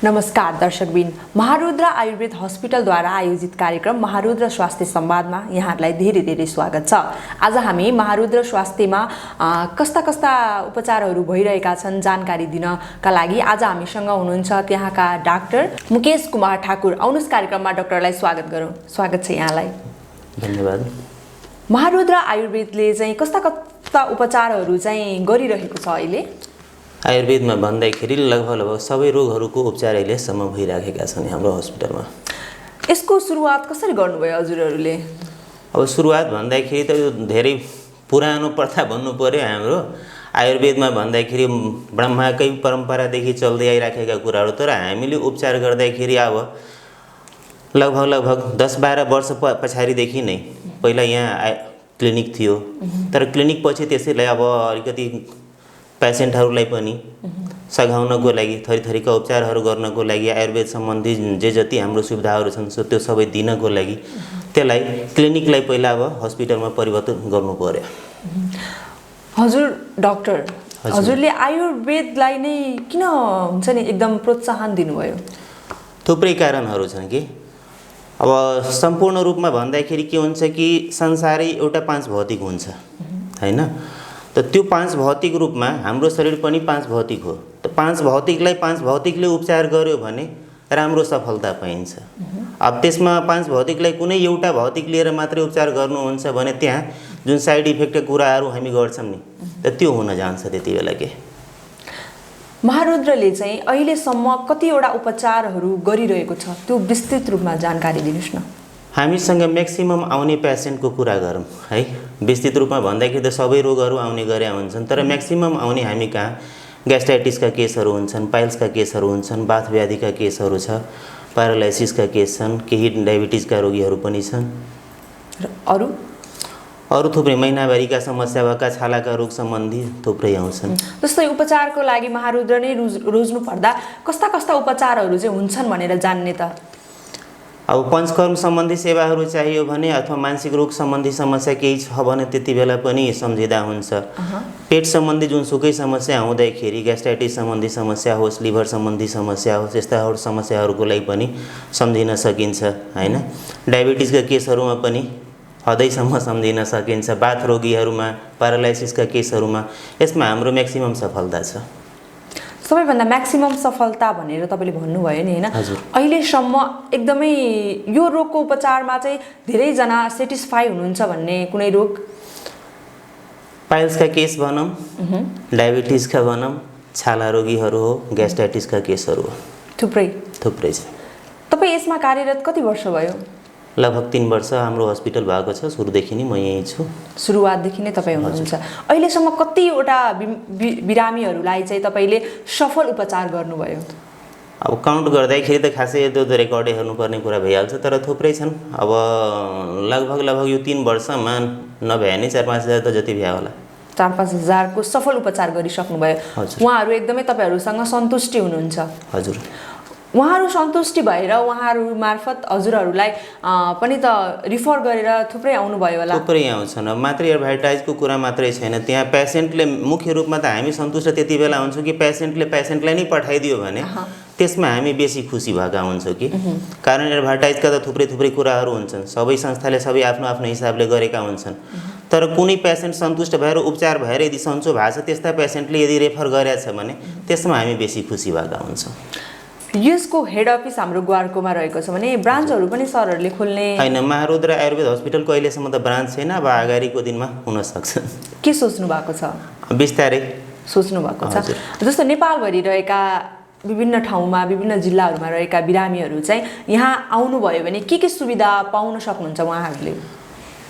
नमस्कार दर्शकबिन, महारुद्र आयुर्वेद हस्पिटलद्वारा आयोजित कार्यक्रम महारुद्र स्वास्थ्य संवादमा यहाँहरूलाई धेरै धेरै स्वागत छ। आज हामी महारुद्र स्वास्थ्यमा कस्ता कस्ता उपचारहरू भइरहेका छन् जानकारी दिनका लागि आज हामीसँग हुनुहुन्छ त्यहाँका डाक्टर मुकेश कुमार ठाकुर। आउनुस् कार्यक्रममा डाक्टरलाई स्वागत गरौँ। स्वागत छ यहाँलाई। धन्यवाद। महारुद्र आयुर्वेदले चाहिँ कस्ता कस्ता उपचारहरू चाहिँ गरिरहेको छ अहिले? आयुर्वेदमा भन्दाखेरि लगभग सबै रोगहरूको उपचार अहिलेसम्म भइराखेका छन् हाम्रो हस्पिटलमा। यसको सुरुवात कसरी गर्नुभयो हजुरहरूले? अब सुरुवात भन्दाखेरि त यो धेरै पुरानो प्रथा भन्नु पर्यो। हाम्रो आयुर्वेदमा भन्दाखेरि ब्रह्माकै परम्परादेखि चल्दै आइराखेका कुराहरू, तर हामीले उपचार गर्दाखेरि अब लगभग 10-12 वर्ष पछाडिदेखि नै पहिला यहाँ क्लिनिक थियो, तर क्लिनिक पछि त्यसैलाई अब अलिकति पेसेन्टहरूलाई पनि सघाउनको लागि थरीथरीका उपचारहरू गर्नको लागि आयुर्वेद सम्बन्धी जे जति हाम्रो सुविधाहरू छन् त्यो सबै दिनको लागि त्यसलाई क्लिनिकलाई पहिला अब हस्पिटलमा परिवर्तन गर्नु पर्यो। हजुर डाक्टर, हजुरले आयुर्वेदलाई नै किन हुन्छ नि एकदम प्रोत्साहन दिनुभयो? थुप्रै कारणहरू छन् कि अब सम्पूर्ण रूपमा भन्दाखेरि के हुन्छ कि संसारै एउटा पाँच भौतिक हुन्छ हैन? त त्यो पाँच भौतिक रूपमा हाम्रो शरीर पनि पाँच भौतिक हो। त पाँच भौतिकलाई पाँच भौतिकले उपचार गर्यो भने राम्रो सफलता पाइन्छ। अब त्यसमा पाँच भौतिकलाई कुनै एउटा भौतिक लिएर मात्रै उपचार गर्नुहुन्छ भने त्यहाँ जुन साइड इफेक्टका कुराहरू हामी गर्छौँ नि त त्यो हुन जान्छ त्यति बेला के। महारुद्रले चाहिँ अहिलेसम्म कतिवटा उपचारहरू गरिरहेको छ त्यो विस्तृत रूपमा जानकारी दिनुस् न। हामीसँग म्याक्सिमम आउने पेसेन्टको कुरा गरौँ है, विस्तृत रूपमा भन्दाखेरि त सबै रोगहरू आउने गरे हुन्छन्, तर म्याक्सिमम आउने हामी कहाँ ग्यास्ट्राइटिसका केसहरू हुन्छन्, पाइल्सका केसहरू हुन्छन्, बाथ व्याधिका केसहरू छ, प्यारालाइसिसका केस छन्, केही डायबिटिजका रोगीहरू पनि छन्, र अरू थुप्रै महिनाभरिका समस्या भएका छालाका रोग सम्बन्धी थुप्रै आउँछन्। जस्तै उपचारको लागि महारुद्र नै रोज्नु पर्दा कस्ता कस्ता उपचारहरू चाहिँ हुन्छन् भनेर जान्ने त? अब पञ्चकर्म सम्बन्धी सेवाहरू चाहियो भने अथवा मानसिक रोग सम्बन्धी समस्या केही छ भने त्यति बेला पनि सम्झिँदा हुन्छ। पेट सम्बन्धी जुनसुकै समस्या हुँदाखेरि ग्यास्ट्राइटिस सम्बन्धी समस्या होस्, लिभर सम्बन्धी समस्या होस्, यस्ता समस्याहरूको लागि पनि सम्झिन सकिन्छ हैन? डायबिटिजका केसहरूमा पनि हदैसम्म सम्झिन सकिन्छ। बाथ रोगीहरूमा, प्यारालाइसिसका केसहरूमा यसमा हाम्रो म्याक्सिमम सफलता छ। सबैभन्दा म्याक्सिमम सफलता भनेर तपाईँले भन्नुभयो नि हैन? हजुर। अहिलेसम्म एकदमै यो रोगको उपचारमा चाहिँ धेरैजना सेटिस्फाई हुनुहुन्छ भन्ने कुनै रोग? पाइल्सका केस भनौँ, डायबिटिजका भनौँ, छाला रोगीहरू हो, ग्यास्ट्राइटिसका केसहरू हो, थुप्रै छ। तपाईँ यसमा कार्यरत कति वर्ष भयो? लगभग 3 वर्ष हाम्रो हस्पिटल भएको छ। सुरुदेखि नै म यहीँ छु। सुरुवातदेखि नै तपाईँ हुनुहुन्छ। अहिलेसम्म कतिवटा बिरामीहरूलाई चाहिँ तपाईँले सफल उपचार गर्नुभयो? अब काउन्ट गर्दाखेरि त खासै त्यो रेकर्डै हेर्नुपर्ने कुरा भइहाल्छ, तर थुप्रै छन्। अब लगभग यो 3 वर्षमा नभए नि 4-5 हजार त जति भ्या होला। 4-5 हजारको सफल उपचार गरिसक्नुभयो। उहाँहरू एकदमै तपाईँहरूसँग सन्तुष्टि हुनुहुन्छ? हजुर। उहाँहरू सन्तुष्टि भएर उहाँहरू मार्फत हजुरहरूलाई पनि त रिफर गरेर थुप्रै आउनुभयो होला? थुप्रै आउँछन्। अब मात्रै एडभर्टाइजको कुरा मात्रै छैन, त्यहाँ पेसेन्टले मुख्य रूपमा त हामी सन्तुष्ट त्यति बेला हुन्छौँ कि पेसेन्टलाई नै पठाइदियो भने त्यसमा हामी बेसी खुसी भएका हुन्छौँ कि। कारण एडभर्टाइजका त थुप्रै कुराहरू हुन्छन्, सबै संस्थाले सबै आफ्नो आफ्नो हिसाबले गरेका हुन्छन्, तर कुनै पेसेन्ट सन्तुष्ट भएर उपचार भएर यदि सन्चो भएको छ त्यस्ता पेसेन्टले यदि रेफर गरेछ भने त्यसमा हामी बेसी खुसी भएका हुन्छौँ। यसको हेड अफिस हाम्रो ग्वारकोमा रहेको छ भने ब्रान्चहरू पनि सरहरूले खोल्ने हैन? महारुद्र आयुर्वेद हस्पिटलको अहिलेसम्म त ब्रान्च छैन, अब अगाडिको दिनमा हुन सक्छ। के सोच्नु भएको छ? बिस्तारै सोच्नु भएको छ। जस्तो नेपालभरि रहेका विभिन्न ठाउँमा विभिन्न जिल्लाहरूमा रहेका बिरामीहरू चाहिँ यहाँ आउनुभयो भने के सुविधा पाउन सक्नुहुन्छ उहाँहरूले?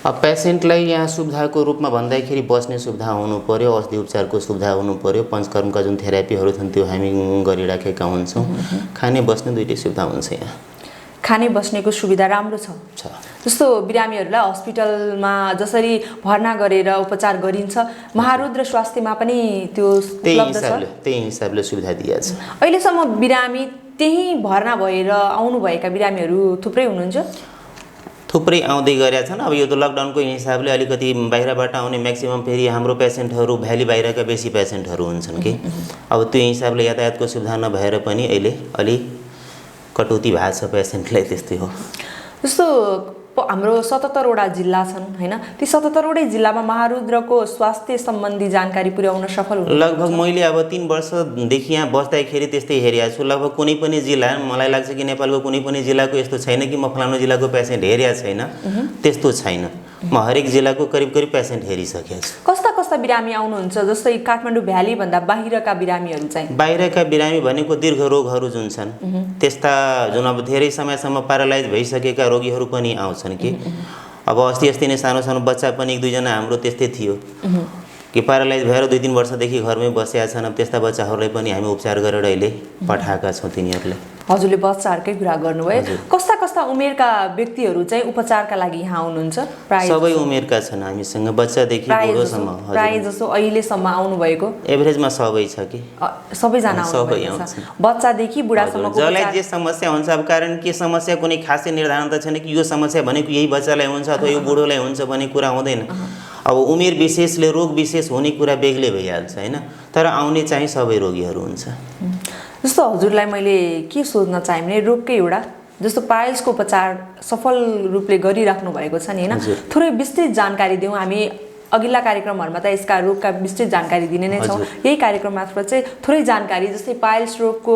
अब पेसेन्टलाई यहाँ सुविधाको रूपमा भन्दाखेरि बस्ने सुविधा हुनु पर्यो, औषधि उपचारको सुविधा हुनु पर्यो, पञ्चकर्मका जुन थेरापीहरू छन् त्यो हामी गरिराखेका हुन्छौँ, खाने बस्ने दुईटै सुविधा हुन्छ यहाँ। खाने बस्नेको सुविधा राम्रो छ? जस्तो बिरामीहरूलाई हस्पिटलमा जसरी भर्ना गरेर उपचार गरिन्छ महारुद्र स्वास्थ्यमा पनि त्यो उपलब्ध छ? त्यही हिसाबले सुविधा दिएको छ। अहिलेसम्म बिरामी त्यही भर्ना भएर आउनुभएका बिरामीहरू थुप्रै हुनुहुन्छ? थुप्रै आउँदै गरेका छन्। अब यो त लकडाउनको हिसाबले अलिकति बाहिरबाट आउने म्याक्सिमम फेरि हाम्रो पेसेन्टहरू भ्याली बाहिरका बेसी पेसेन्टहरू हुन्छन् कि अब त्यो हिसाबले यातायातको सुविधा नभएर पनि अहिले अलि कटौती भएको छ पेसेन्टलाई, त्यस्तै हो। जस्तो हाम्रो 77वटा जिल्ला छन् हैन, ती 77वटै जिल्लामा महारुद्रको स्वास्थ्य सम्बन्धी जानकारी पुर्याउन सफल हुनु लगभग मैले अब 3 वर्षदेखि यहाँ बस्दाखेरि त्यस्तै हेरिरहेको छु। लगभग कुनै पनि जिल्ला, मलाई लाग्छ कि नेपालको कुनै पनि जिल्लाको यस्तो छैन कि म फलानु जिल्लाको पेसेन्ट हेरेको छैन, त्यस्तो छैन। म हरेक जिल्लाको करिब करिब पेसेन्ट हेरिसकेको छु। कस्ता कस्ता बिरामी आउनुहुन्छ? जस्तै काठमाडौँ भ्याली भन्दा बाहिरका बिरामीहरू चाहिँ? बाहिरका बिरामी भनेको दीर्घ रोगहरू जुन छन्, त्यस्ता जुन अब धेरै समयसम्म प्यारालाइज भइसकेका रोगीहरू पनि आउँछन् कि। अब अस्ति नै सानो सानो बच्चा पनि 1-2 जना हाम्रो त्यस्तै थियो कि प्यारालाइज भएर 2-3 वर्षदेखि घरमै बसेका छन्। अब त्यस्ता बच्चाहरूलाई पनि हामी उपचार गरेर अहिले पठाएका छौँ तिनीहरूलाई। हजुरले बच्चाहरूकै कुरा गर्नुभयो, कस्ता कस्ता उमेरका व्यक्तिहरू चाहिँ उपचारका लागि यहाँ आउनुहुन्छ? सबै उमेरका छन् हामीसँग, बच्चादेखि बुढोसम्म। प्राय जसो अहिलेसम्म आउनुभएको एभरेजमा सबै छ कि सबैजना आउनुहुन्छ, बच्चादेखि बुढासम्मको? जसलाई जे समस्या हुन्छ, अब कारण के समस्या कुनै खासै निर्धारण त छैन कि यो समस्या भनेको यही बच्चालाई हुन्छ अथवा यो बुढोलाई हुन्छ भन्ने कुरा हुँदैन। अब उमेर विशेषले रोग विशेष हुने कुरा बेग्लै भइहाल्छ हैन, तर आउने चाहिँ सबै रोगीहरू हुन्छ। जस्तो हजुरलाई मैले के सोध्न चाहे भने रोगकै एउटा जस्तो पाइल्सको उपचार सफल रूपले गरिराख्नु भएको छ नि हैन, थोरै विस्तृत जानकारी दिउँ। हामी अघिल्ला कार्यक्रमहरुमा त यसका रोगका विस्तृत जानकारी दिने नै छौँ, यही कार्यक्रम मार्फत चाहिँ थोरै जानकारी, जस्तै पाइल्स रोगको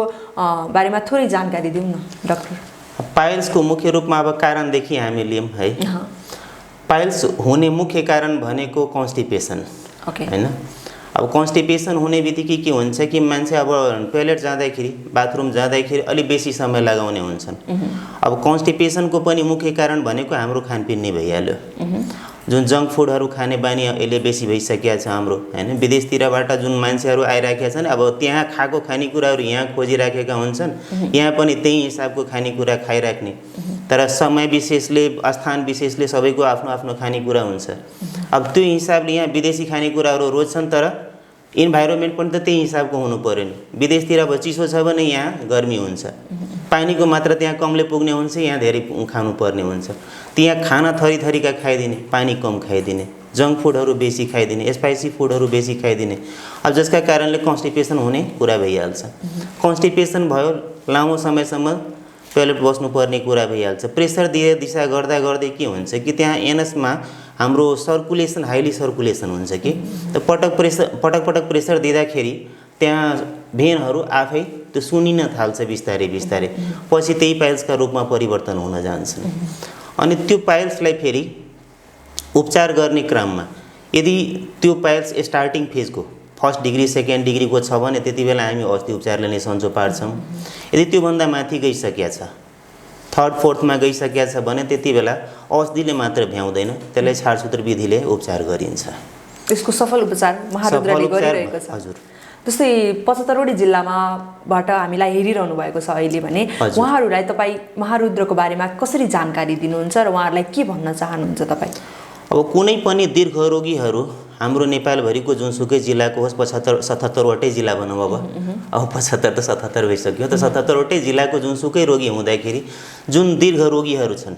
बारेमा थोरै जानकारी दिउँ न डाक्टर। पाइल्सको मुख्य रूपमा अब कारणदेखि हामी लियौँ है। पाइल्स हुने मुख्य कारण भनेको कन्स्टिपेसन हैन। अब कन्स्टिपेसन हुने बित्तिकै के हुन्छ कि मान्छे अब टोयलेट जाँदाखेरि, बाथरुम जाँदाखेरि अलि बेसी समय लगाउने हुन्छन्। अब कन्स्टिपेसनको पनि मुख्य कारण भनेको हाम्रो खानपिन नै भइहाल्यो। जुन जङ्क फुडहरू खाने बानी अहिले बेसी भइसकेको छ हाम्रो हैन। विदेशतिरबाट जुन मान्छेहरू आइराखेका छन्, अब त्यहाँ खाएको खानेकुराहरू यहाँ खोजिराखेका हुन्छन्, यहाँ पनि त्यही हिसाबको खानेकुरा खाइराख्ने। तर समय विशेषले, स्थान विशेषले सबैको आफ्नो आफ्नो खानेकुरा हुन्छ। अब त्यो हिसाबले यहाँ विदेशी खानेकुराहरू रोज्छन्, तर इन्भाइरोमेन्ट पनि त त्यही हिसाबको हुनु पर्यो नि। विदेशतिर अब चिसो छ भने यहाँ गर्मी हुन्छ, पानीको मात्रा त्यहाँ कमले पुग्ने हुन्छ, यहाँ धेरै खानुपर्ने हुन्छ। त्यहाँ खाना थरी थरीका खाइदिने, पानी कम खाइदिने, जङ्क फुडहरू बेसी खाइदिने, स्पाइसी फुडहरू बेसी खाइदिने। अब जसका कारणले कन्स्टिपेसन हुने कुरा भइहाल्छ। कन्स्टिपेसन भयो, लामो समयसम्म टोयलेट बस्नुपर्ने कुरा भइहाल्छ। प्रेसर दिए दिशा गर्दा गर्दै के हुन्छ कि त्यहाँ एनएसमा हाम्रो सर्कुलेसन, हाइली सर्कुलेसन हुन्छ कि, त पटक पटक प्रेसर दिँदाखेरि त्यहाँ भेनहरू आफै त्यो सुनिन थाल्छ बिस्तारै बिस्तारै, पछि त्यही पाइल्सका रूपमा परिवर्तन हुन जान्छन्। अनि त्यो पाइल्सलाई फेरि उपचार गर्ने क्रममा यदि त्यो पाइल्स स्टार्टिङ फेजको फर्स्ट डिग्री सेकेन्ड डिग्रीको छ भने त्यति बेला हामी औषधि उपचारले नै सन्चो पार्छौँ। यदि त्योभन्दा माथि गइसकेको छ, थर्ड फोर्थमा गइसकेको छ भने त्यति बेला औषधिले मात्र भ्याउँदैन, त्यसलाई छाडसूत्र विधिले उपचार गरिन्छ। यसको सफल उपचार महारुद्रले गरिरहेको छ। हजुर। जस्तै 75वटै जिल्लामाबाट हामीलाई हेरिरहनु भएको छ अहिले भने, उहाँहरूलाई तपाईँ महारुद्रको बारेमा कसरी जानकारी दिनुहुन्छ र उहाँहरूलाई के भन्न चाहनुहुन्छ तपाईँ? अब कुनै पनि दीर्घ रोगीहरू हाम्रो नेपालभरिको जुनसुकै जिल्लाको होस्, 77वटै जिल्ला भनौँ अब 75 त 77 भइसक्यो, त 77वटै जिल्लाको जुनसुकै रोगी हुँदाखेरि जुन दीर्घ रोगीहरू छन्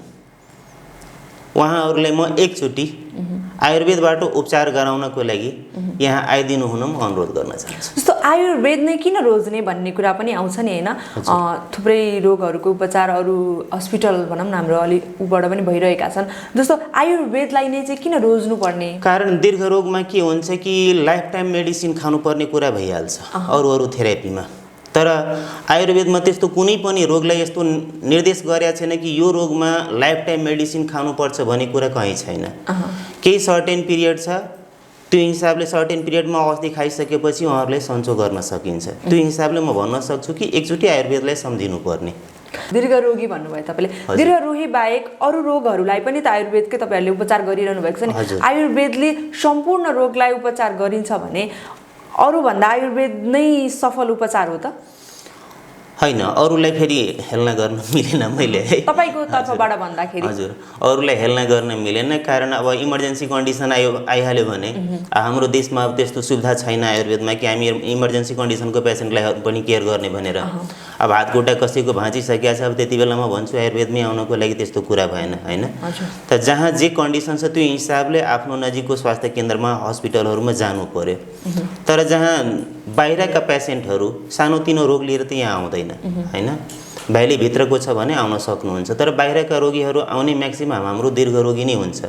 उहाँहरूलाई म एकचोटि आयुर्वेदबाट उपचार गराउनको लागि यहाँ आइदिनु हुन म अनुरोध गर्न चाहन्छु। जस्तो आयुर्वेद नै किन रोज्ने भन्ने कुरा पनि आउँछ नि हैन, थुप्रै रोगहरूको उपचार अरू हस्पिटल भनौँ न हाम्रो अलि उबाट पनि भइरहेका छन्, जस्तो आयुर्वेदलाई नै चाहिँ किन रोज्नु पर्ने? कारण दीर्घ रोगमा के हुन्छ कि लाइफ टाइम मेडिसिन खानुपर्ने कुरा भइहाल्छ अरू थेरापीमा, तर आयुर्वेदमा त्यस्तो कुनै पनि रोगलाई यस्तो निर्देश गरेको छैन कि यो रोगमा लाइफ टाइम मेडिसिन खानुपर्छ भन्ने कुरा कहीँ छैन। केही सर्टेन पिरियड छ, त्यो हिसाबले सर्टेन पिरियडमा औषधि खाइसकेपछि उहाँहरूलाई सन्चो गर्न सकिन्छ। त्यो हिसाबले म भन्न सक्छु कि एकचोटि आयुर्वेदलाई सम्झिनु पर्ने। दीर्घ रोगी भन्नुभयो तपाईँले, दीर्घ रोगी बाहेक अरू रोगहरूलाई पनि त आयुर्वेदकै तपाईँहरूले उपचार गरिरहनु भएको छ नि। आयुर्वेदले सम्पूर्ण रोगलाई उपचार गरिन्छ भने अरूभन्दा आयुर्वेद नै सफल उपचार हो त? होइन, अरूलाई फेरि हेल्न गर्न मिलेन मैले है, तपाईँको तर्फबाट भन्दाखेरि। हजुर, अरूलाई हेल्न गर्न मिलेन, कारण अब इमर्जेन्सी कन्डिसन आइहाल्यो भने हाम्रो देशमा अब त्यस्तो सुविधा छैन आयुर्वेदमा कि हामी इमर्जेन्सी कन्डिसनको पेसेन्टलाई पनि केयर गर्ने भनेर। अब हातखुट्टा कसैको भाँचिसकेको छ, अब त्यति बेला म भन्छु आयुर्वेदमै आउनको लागि त्यस्तो कुरा भएन होइन। त जहाँ जे कन्डिसन छ त्यो हिसाबले आफ्नो नजिकको स्वास्थ्य केन्द्रमा हस्पिटलहरूमा जानु पर्यो। तर जहाँ बाहिरका पेसेन्टहरू सानोतिनो रोग लिएर त यहाँ आउँदैन होइन, भ्यालीभित्रको छ भने आउन सक्नुहुन्छ। तर बाहिरका रोगीहरू आउने म्याक्सिमम हाम्रो दीर्घरोगी नै हुन्छ।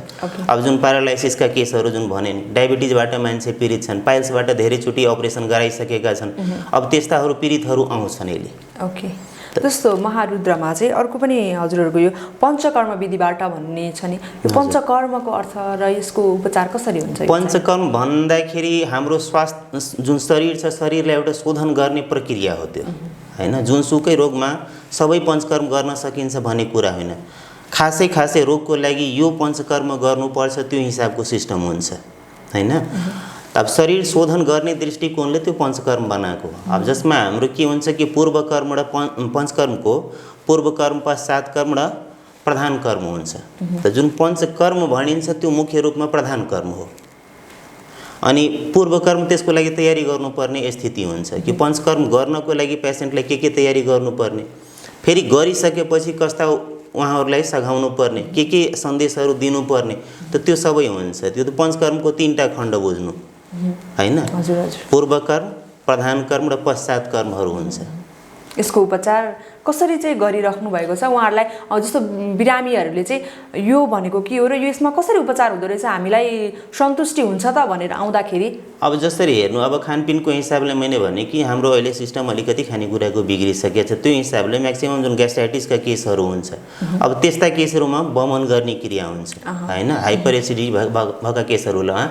अब जुन प्यारालाइसिसका केसहरू जुन भने नि, डायबिटिजबाट मान्छे पीडित छन्, पाइल्सबाट धेरैचोटि अपरेसन गराइसकेका छन्, अब त्यस्ताहरू पीडितहरू आउँछन् अहिले। ओके, जस्तो महारुद्रमा चाहिँ अर्को पनि हजुरहरूको यो पञ्चकर्म विधिबाट भन्ने छ नि, यो पञ्चकर्मको अर्थ र यसको उपचार कसरी हुन्छ? पञ्चकर्म भन्दाखेरि हाम्रो स्वास्थ्य जुन शरीर छ, शरीरलाई एउटा शोधन गर्ने प्रक्रिया हो त्यो, हैन? जुनसुकै रोगमा सबै पञ्चकर्म गर्न सकिन्छ भन्ने कुरा होइन। खासै रोगको लागि यो पञ्चकर्म गर्नुपर्छ त्यो हिसाबको सिस्टम हुन्छ, हैन? अब शरीर शोधन गर्ने दृष्टिकोणले त्यो पञ्चकर्म बनाएको। अब जसमा हाम्रो के हुन्छ कि पूर्व कर्म र पञ्चकर्मको पूर्व कर्म, पश्चात कर्म र प्रधान कर्म हुन्छ। त जुन पञ्चकर्म भनिन्छ त्यो मुख्य रूपमा प्रधान कर्म हो। अनि पूर्व कर्म त्यसको लागि तयारी गर्नुपर्ने स्थिति हुन्छ कि पञ्चकर्म गर्नको लागि पेसेन्टलाई के तयारी गर्नुपर्ने, फेरि गरिसकेपछि कस्ता उहाँहरूलाई सघाउनु पर्ने, के सन्देशहरू दिनुपर्ने, त त्यो सबै हुन्छ। त्यो त पञ्चकर्मको 3टा खण्ड बुझ्नु, हैन? पूर्व कर्म, प्रधान कर्म र पश्चात कर्महरू हुन्छ। यसको उपचार कसरी चाहिँ गरिराख्नु भएको छ उहाँहरूलाई? जस्तो बिरामीहरूले चाहिँ यो भनेको के हो र यसमा कसरी उपचार हुँदो रहेछ, हामीलाई सन्तुष्टि हुन्छ त भनेर आउँदाखेरि? अब जसरी हेर्नु, अब खानपिनको हिसाबले मैले भने कि हाम्रो अहिले सिस्टम अलिकति खानेकुराको बिग्रिसकेको छ, त्यो हिसाबले म्याक्सिमम जुन ग्यास्ट्राइटिसका केसहरू हुन्छ, अब त्यस्ता केसहरूमा बमन गर्ने क्रिया हुन्छ, हैन? हाइपर एसिडिटी भएका केसहरूलाई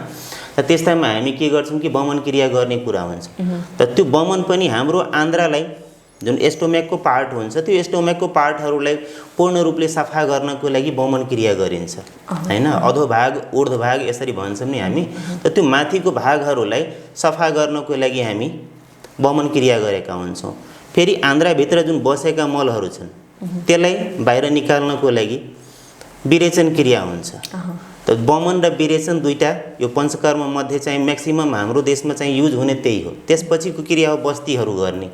त त्यस्तामा हामी के गर्छौँ कि बमन क्रिया गर्ने कुरा हुन्छ। त त्यो बमन पनि हाम्रो आन्द्रालाई जुन एस्टोमेकको पार्ट हुन्छ, त्यो एस्टोमेकको पार्टहरूलाई पूर्ण रूपले सफा गर्नको लागि बमन क्रिया गरिन्छ, हैन? अधोभाग ऊर्ध्वभाग यसरी भन्छौँ नि हामी। त त्यो माथिको भागहरूलाई सफा गर्नको लागि हामी बमन क्रिया गरेका हुन्छौँ। फेरि आन्द्राभित्र जुन बसेका मलहरू छन् त्यसलाई बाहिर निकाल्नको लागि विरेचन क्रिया हुन्छ। त बमन र विरेचन दुईटा यो पञ्चकर्म मध्ये चाहिँ म्याक्सिमम हाम्रो देशमा चाहिँ युज हुने त्यही हो। त्यसपछिको क्रिया हो बस्तीहरू गर्ने।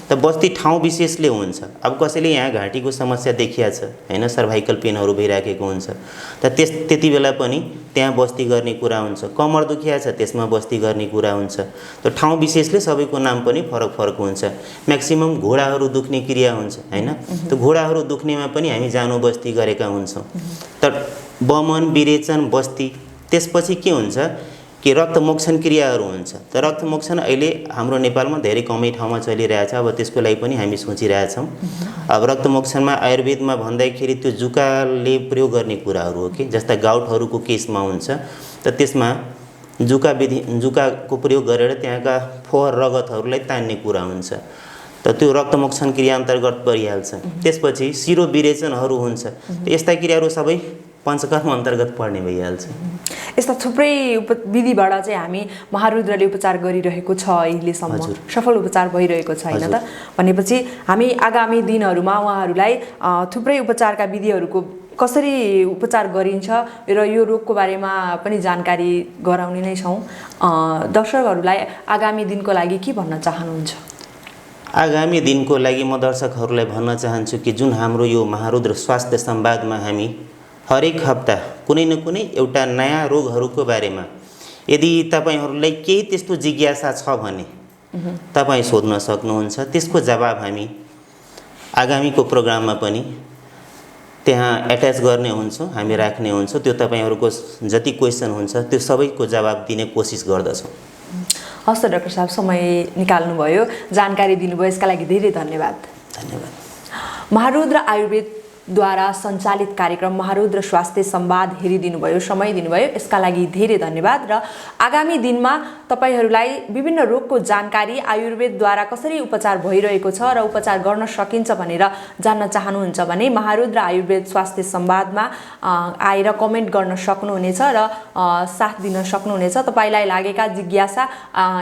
त बस्ती ठाउँ विशेषले हुन्छ। अब कसैले यहाँ घाँटीको समस्या देखिया छ, हैन? सर्भाइकल पेनहरू भइराखेको हुन्छ, त त्यति बेला पनि त्यहाँ बस्ती गर्ने कुरा हुन्छ। कमर दुखिया छ, त्यसमा बस्ती गर्ने कुरा हुन्छ। त ठाउँ विशेषले सबैको नाम पनि फरक हुन्छ। म्याक्सिमम घोडाहरू दुख्ने क्रिया हुन्छ, हैन? त घोडाहरू दुख्नेमा पनि हामी जानु बस्ती गरेका हुन्छौँ। त बमन, विरेचन, बस्ती, त्यसपछि के हुन्छ कि रक्तमोक्षण क्रियाहरू हुन्छ। त रक्तमोक्षण अहिले हाम्रो नेपालमा धेरै कमै ठाउँमा चलिरहेछ। अब त्यसको लागि पनि हामी सोचिरहेछौँ। अब रक्तमोक्षणमा आयुर्वेदमा भन्दाखेरि त्यो जुकाले प्रयोग गर्ने कुराहरू हो कि, जस्ता गाउटहरूको केसमा हुन्छ त त्यसमा जुकाको प्रयोग गरेर त्यहाँका फोहर रगतहरूलाई तान्ने कुरा हुन्छ। त त्यो रक्तमोक्षण क्रिया अन्तर्गत परिहाल्छ। त्यसपछि शिरो विरेचनहरू हुन्छ। यस्ता क्रियाहरू सबै पञ्चकर्म अन्तर्गत पर्ने भइहाल्छ। यस्ता थुप्रै विधिबाट चाहिँ हामी महारुद्रले उपचार गरिरहेको छ, अहिलेसम्म सफल उपचार भइरहेको छ, हैन त? भनेपछि हामी आगामी दिनहरूमा उहाँहरूलाई थुप्रै उपचारका विधिहरूको कसरी उपचार गरिन्छ र यो रोगको बारेमा पनि जानकारी गराउने नै छौँ। दर्शकहरूलाई आगामी दिनको लागि के भन्न चाहनुहुन्छ? आगामी दिनको लागि म दर्शकहरूलाई भन्न चाहन्छु कि जुन हाम्रो यो महारुद्र स्वास्थ्य संवादमा हामी हरेक हप्ता कुनै न कुनै एउटा नयाँ रोगहरूको बारेमा यदि तपाईहरूलाई केही त्यस्तो जिज्ञासा छ भने तपाईँ सोध्न सक्नुहुन्छ। त्यसको जवाब हामी आगामीको प्रोग्राममा पनि त्यहाँ एट्याच गर्ने हुन्छौँ, हामी राख्ने हुन्छौँ। त्यो तपाईँहरूको जति क्वेसन हुन्छ त्यो सबैको जवाब दिने कोसिस गर्दछौँ। हस् त डाक्टर साहब, समय निकाल्नुभयो, जानकारी दिनुभयो, यसका लागि धेरै धन्यवाद। धन्यवाद। महारुद्र आयुर्वेदद्वारा सञ्चालित कार्यक्रम महारुद्र स्वास्थ्य संवाद हेरिदिनुभयो, समय दिनुभयो, यसका लागि धेरै धन्यवाद। र आगामी दिनमा तपाईहरूलाई विभिन्न रोगको जानकारी आयुर्वेदद्वारा कसरी उपचार भइरहेको छ र उपचार गर्न सकिन्छ भनेर जान्न चाहनुहुन्छ भने महारुद्र आयुर्वेद स्वास्थ्य संवादमा आएर कमेन्ट गर्न सक्नुहुनेछ र साथ दिन सक्नुहुनेछ। तपाईँलाई लागेका जिज्ञासा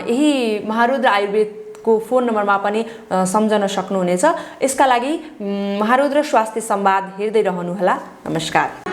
यही महारुद्र आयुर्वेद को फोन नम्बरमा पनि सम्झन सक्नुहुनेछ। यसका लागि महारुद्र स्वास्थ्य संवाद हेर्दै रहनुहोला। नमस्कार।